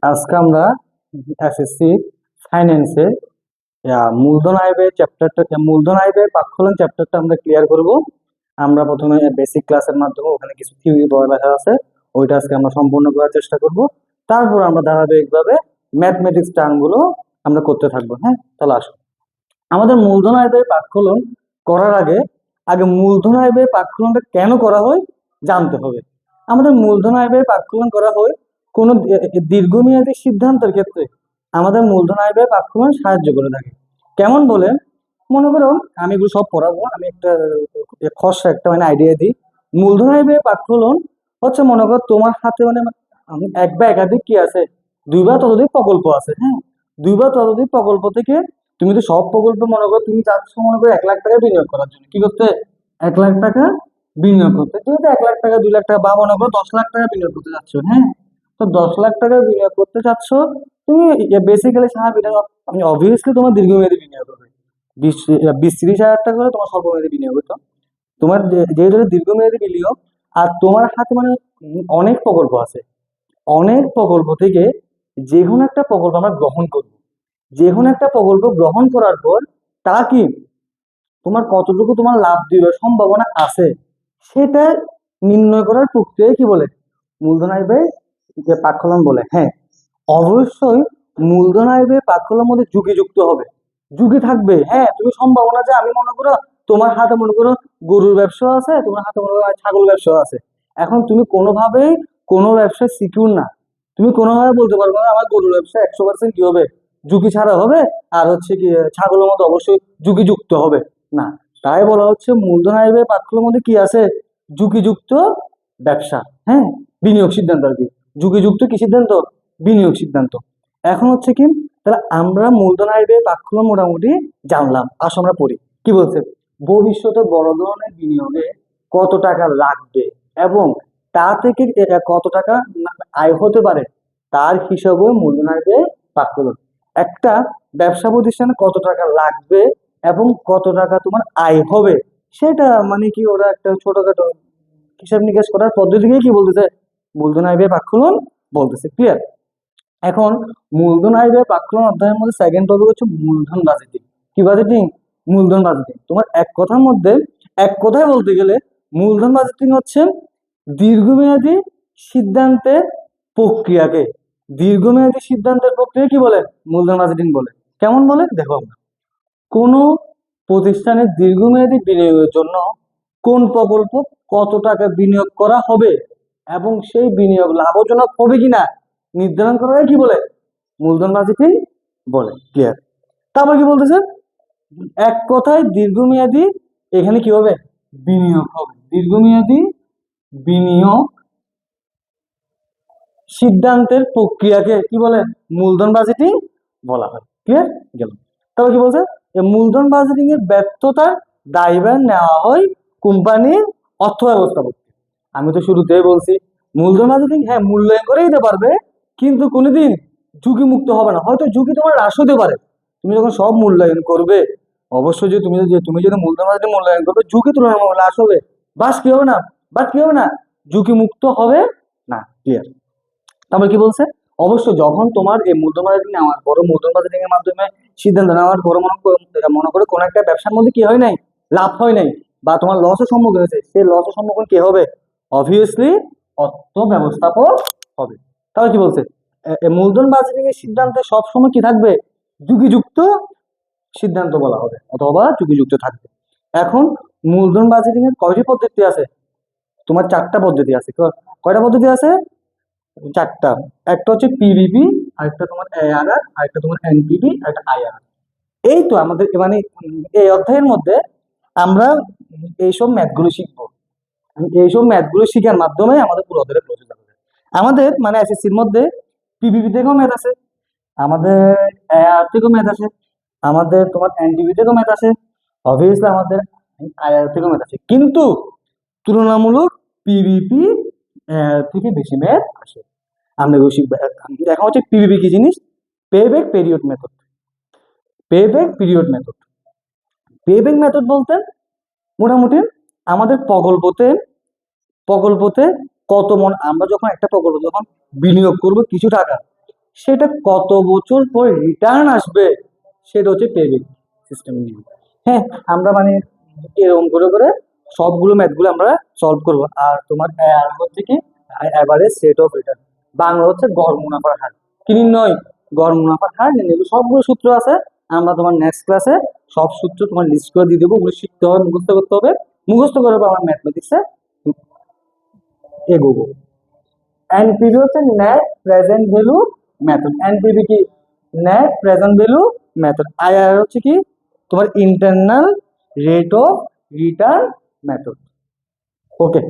আজকে আমরা এসএসসি ফাইন্যান্সের মূলধন আয় ব্যয় চ্যাপ্টারটা, মূলধন আয় ব্যয় পাঠ্যক্রম চ্যাপ্টারটা আমরা ক্লিয়ার করব। আমরা প্রথমে বেসিক ক্লাসের মাধ্যমে ওখানে কিছু থিওরি পড়ালেখা আছে, ওইটা আজকে আমরা সম্পূর্ণ করার চেষ্টা করব। তারপর আমরা ধারাবাহিকভাবে ম্যাথমেটিক্স টার্মগুলো আমরা করতে থাকবো। হ্যাঁ, তাহলে আসুন। আমাদের মূলধন আয় ব্যয় পাঠ্যক্রম করার আগে আগে মূলধন আয় ব্যয় পাঠ্যক্রমটা কেন করা হয় জানতে হবে। আমাদের মূলধন আয় ব্যয় পাঠ্যক্রম করা হয় কোনো দীর্ঘমেয়াদী সিদ্ধান্তের ক্ষেত্রে আমাদের মূলধন আয় ব্যয় পাঠ্যক্রম সাহায্য করে থাকে। কেমন বলে, মনে করো আমি এগুলো সব পড়াবো, আমি একটা খসড়া একটা আইডিয়া দিই। মূলধন আয় ব্যয় পাঠ্যক্রম হচ্ছে, মনে করো তোমার হাতে এক বা একাধিক কি আছে, দুই বা ততোধিক প্রকল্প আছে। হ্যাঁ, দুই বা ততোধিক প্রকল্প থেকে তুমি তো সব প্রকল্প মনে করো তুমি চাচ্ছ মনে করো 1 লাখ টাকা বিনিয়োগ করার জন্য। কি করতে? 1 লাখ টাকা বিনিয়োগ করতে। যেহেতু 1 লাখ টাকা 2 লাখ টাকা বা মনে করো 10 লাখ টাকা বিনিয়োগ করতে চাচ্ছ। হ্যাঁ, তো 10 লাখ টাকা বিনিয়োগ করতে চাচ্ছ তুমি, বেসিক্যালি স্বাভাবিক, আমি অবভিয়াসলি তোমার দীর্ঘমেয়াদী বিনিয়োগ হবে। 20-30 হাজার টাকা করে তোমার স্বল্পমেয়াদী বিনিয়োগ হতো। তোমার যেহেতু দীর্ঘমেয়াদী বিনিয়োগ, আর তোমার হাতে অনেক প্রকল্প আছে, অনেক প্রকল্প থেকে যে কোনো একটা প্রকল্প আমরা গ্রহণ করব। যে কোনো একটা প্রকল্প গ্রহণ করার পর তা কি তোমার কতটুকু তোমার লাভ দিবে সম্ভাবনা আছে, সেটা নির্ণয় করার প্রক্রিয়া কি বলে? মূলধন আয় ব্যয় যে পাঠ্যক্রম বলে। হ্যাঁ, অবশ্যই মূলধন আয় ব্যয় পাঠ্যক্রমের মধ্যে ঝুঁকি যুক্ত হবে, ঝুঁকি থাকবে। হ্যাঁ, তুমি সম্ভাবনা যে আমি মনে করো তোমার হাতে মনে করো গরুর ব্যবসা আছে, তোমার হাতে মনে করো ছাগল ব্যবসা আছে। এখন তুমি কোনোভাবেই কোনো ব্যবসায় সিকিউর না। তুমি কোনোভাবে বলতে পারবে না আমার গরুর ব্যবসা 100% কি হবে, ঝুঁকি ছাড়া হবে, আর হচ্ছে কি ছাগলের মতো অবশ্যই ঝুঁকি যুক্ত হবে না। তাই বলা হচ্ছে মূলধন আয় ব্যয় পাঠ্যক্রমের মধ্যে কি আছে, ঝুঁকিযুক্ত ব্যবসা। হ্যাঁ, বিনিয়োগ সিদ্ধান্ত আর কি, ঝুঁকিযুক্ত কি সিদ্ধান্ত, বিনিয়োগ সিদ্ধান্ত। এখন হচ্ছে কি, তাহলে আমরা মূলধন আয় ব্যয় পাঠ্যক্রম মোটামুটি জানলাম। আসো আমরা পড়ি কি বলছে। ভবিষ্যতে বড় ধরনের বিনিয়োগে কত টাকা লাগবে এবং তা থেকে কত টাকা আয় হতে পারে তার হিসাবে মূলধন আয় ব্যয় পাঠ্যক্রম। একটা ব্যবসা প্রতিষ্ঠানে কত টাকা লাগবে এবং কত টাকা তোমার আয় হবে, সেটা কি ওরা একটা ছোটখাটো হিসাব নিকাশ করার পদ্ধতিকে কি বলতেছে, মূলধন আয় ব্যয় পাঠ্যক্রম বলতেছে। ক্লিয়ার? এখন মূলধন আয় ব্যয় পাঠ্যক্রম অধ্যায়ের মধ্যে সেকেন্ড টপিক হচ্ছে মূলধন বাজেটিং। কি বাজেটিং? মূলধন বাজেটিং। তোমার এক কথার মধ্যে, এক কথায় বলতে গেলে মূলধন বাজেটিং হচ্ছে দীর্ঘমেয়াদী সিদ্ধান্তের প্রক্রিয়াকে, দীর্ঘমেয়াদী সিদ্ধান্তের প্রক্রিয়া কি বলে, মূলধন বাজেটিং বলে। কেমন বলে দেখো, আমরা কোনো প্রতিষ্ঠানের দীর্ঘমেয়াদী বিনিয়োগের জন্য কোন প্রকল্প কত টাকা বিনিয়োগ করা হবে এবং সেই বিনিয়োগ লাভজনক হবে কিনা নির্ধারণ করা কি বলে, মূলধন বাজেটিং বলে। ক্লিয়ার? তারপর কি বলতেছে, এক কথায় দীর্ঘমেয়াদী এখানে কি হবে, বিনিয়োগ হবে। দীর্ঘমেয়াদী বিনিয়োগ সিদ্ধান্তের প্রক্রিয়াকে কি বলে, মূলধন বাজেটিং বলা হয়। ক্লিয়ার? গেল। তারপর কি বলছে, মূলধন বাজেটিং এর ব্যর্থতার দায়ভার নেওয়া হয় কোম্পানির অর্থ ব্যবস্থাপক। আমি তো শুরুতেই বলছি মূলধন বাজেটিং হ্যাঁ মূল্যায়ন করে দিতে পারবে, কিন্তু কোনোদিন ঝুঁকি মুক্ত হবে না। হয়তো ঝুঁকি তোমার হ্রাস হতে পারে, তুমি যখন সব মূল্যায়ন করবে অবশ্যই যে তুমি যদি মূলধন বাজেটিং মূল্যায়ন করবে ঝুঁকি তুলনামূলক হ্রাস হবে, বাস কি হবে না, বাট কি হবে না, ঝুঁকি মুক্ত হবে না। ক্লিয়ার? তারপর কি বলছে, অবশ্য যখন তোমার এই মূলধন বাজেটিং নেওয়ার পর, মূলধন বাজেটিং এর মাধ্যমে সিদ্ধান্ত নেওয়ার পর মনে করে কোন একটা ব্যবসার মধ্যে কি হয় নাই, লাভ হয় নাই, বা তোমার লসের সম্মুখীন হয়েছে, সেই লসের সম্মুখীন কি হবে, অবভিয়াসলি অর্থ ব্যবস্থাপক হবে। তাহলে কি বলছে, মূলধন বাজেটিং এর সিদ্ধান্তে সবসময় কি থাকবে, ঝুঁকিযুক্ত সিদ্ধান্ত বলা হবে অথবা ঝুঁকিযুক্ত থাকবে। এখন মূলধন বাজেটিং এর কয়টি পদ্ধতি আছে, তোমার 4টা পদ্ধতি আছে। কয়টা পদ্ধতি আছে, 4টা। একটা হচ্ছে পিভিপি, আরেকটা তোমার এআরআর, আরেকটা তোমার এনপিভি, আরেকটা আইআরআর। এই তো আমাদের এই অধ্যায়ের মধ্যে আমরা এইসব ম্যাথগুলো শিখবো। এইসব ম্যাথগুলো শিখার মাধ্যমে আমাদের পুরো অধ্যায়ের প্রসেস হবে। আমাদের এসএসসির মধ্যে পিভিপি থেকেও ম্যাথ আছে, আমাদের এআর থেকেও ম্যাথ আছে, আমাদের তোমার এনপিভি থেকেও ম্যাথ আছে, অবভিয়াসলি আমাদের আইআর থেকেও ম্যাথ আছে, কিন্তু তুলনামূলক পিভিপি থেকে বেশি ম্যাথ আসে। আমরা এগুলো শিখবো। এখন হচ্ছে পিভিপি কি জিনিস, pay back period method. Pay back period method, pay back method বলতে মোটামুটি আমাদের প্রকল্পতে কত আমরা যখন একটা প্রকল্প যখন বিনিয়োগ করব কিছু টাকা, সেটা কত বছর পর রিটার্ন আসবে সেটা হচ্ছে পেব্যাক সিস্টেম নিয়ে। হ্যাঁ, আমরা মানে এরকম করে করে সবগুলো ম্যাথগুলো আমরা সলভ করব। আর তোমার হচ্ছে কি average rate of return, Bangla হচ্ছে গড় মুনাফার হার। কি নির্ণয়? গড় মুনাফার হার নির্ণয়। এগুলো সবগুলো সূত্র আছে, আমরা তোমার নেক্সট ক্লাসে সব সূত্র তোমার লিস্ট করে দিয়ে দেবো। ওগুলো শিখতে হবে, মুখস্থ করতে হবে। মুখস্থ করার পর আমরা ম্যাথমেটিক্সে এগোবো। এনপিভি হচ্ছে net present value method. NPV কি? Net present value method. IR হচ্ছে কি? তোমার internal rate of return method. Okay.